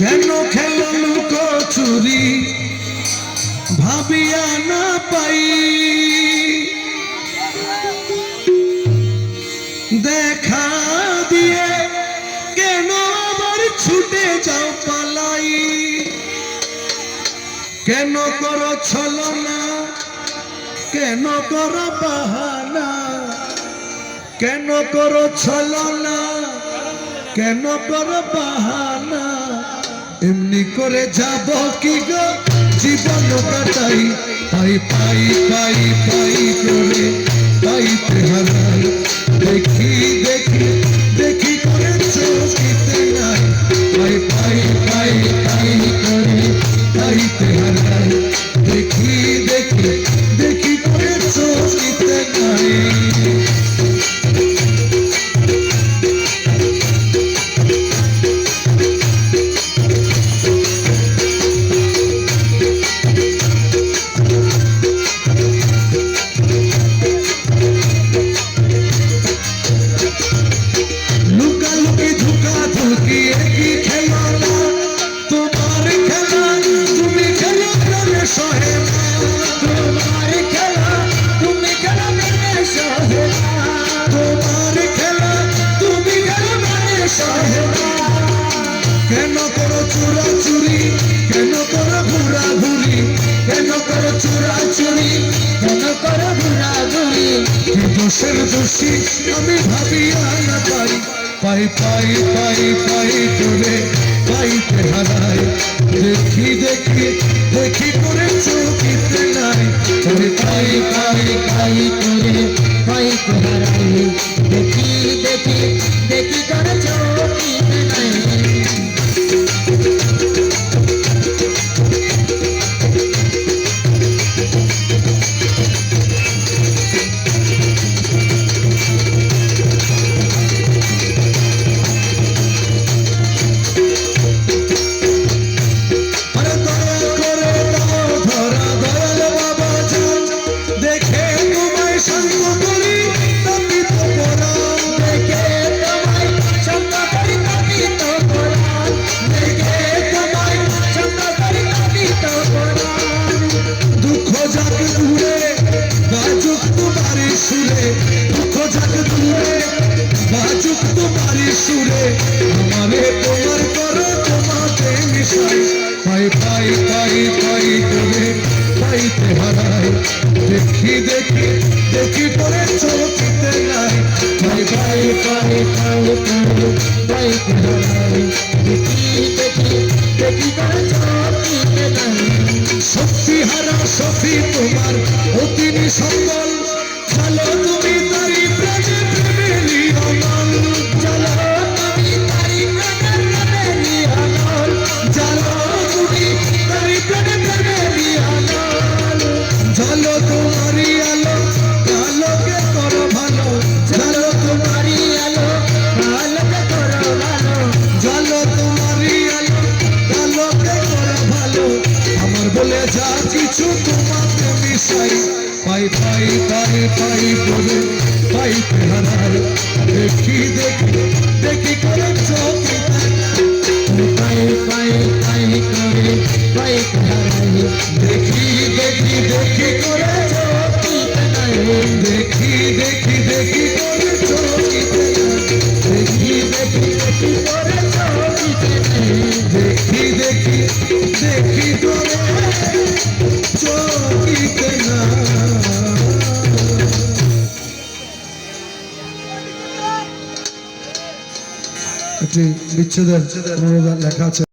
কেন খেলো লুকোচুরি ভাবিয়া না পাই, দেখা দিয়ে কেন আবার ছুটে যাও পালাই, কেন করো ছলনা, কেন করো বাহানা, কেন করো ছলনা, কেন করো বাহানা, এমনি করে যাব কি গো জীবন কাটাই, পাই পাই পাই পাই করে পাইতে হারাই, দেখি দেখি দেখি করে চোখিতে নাই, পাই পাই পাই পাই করে পাইতে হারাই, দেখি দেখি দেখি করে চোখিতে নাই। কেন করো চুরাচুরি, কেন করো ঘুরাঘুরি, কেন করো চুরাচুরি, কেন করো ঘুরাঘুরি, দোষের দোষী আমি ভাবিয়া না পাই, পাই পাই পাই পাই করে পাইতে হারাই, দেখি দেখি দেখি করে চোখিতে নাই, পাই পাই পাই পাই করে পাইতে হারাই, দেখি দেখি দেখি করে চোখিতে নাই। আমারে তোমার করো তোমাকে মিশাই, পাই পাই পাই পাই করে পাইতে হারাই, দেখি দেখি দেখি করে চোখিতে নাই, পাই পাই পাই পাই করে পাইতে হারাই, দেখি দেখি দেখি করে চোখিতে নাই। শক্তি হারা সখী তোমার অতি নিঃসঙ্গল, চলো তুমি তারি প্রেমে প্রেমে লিয়মান, চলো তুমি তারি প্রেমে প্রেমে লিয়মান, চলো তুমি তারি প্রেমে প্রেমে লিয়মান, চলো তোমারি আলো আলোকে করো ভালো, চলো তোমারি আলো আলোকে করো ভালো, চলো তোমারি আলো আলোকে করো ভালো, আমার বলে যা কিছু তোমাকে মিশাই, পাই পাই পাই পাই করে পাইতে হারাই, দেখি দেখি দেখি করে চোখিতে, পাই পাই পাই করে পাইতে হারাই, দেখি দেখি দেখি করে চোখিতে নাই, দেখি দেখি দেখি করে চোখিতে নাই, দেখি দেখি দেখি করে চোখিতে নাই, দেখি দেখি দেখি করে চোখিতে না। একটি বিচ্ছেদের অনুরোধ লেখা আছে।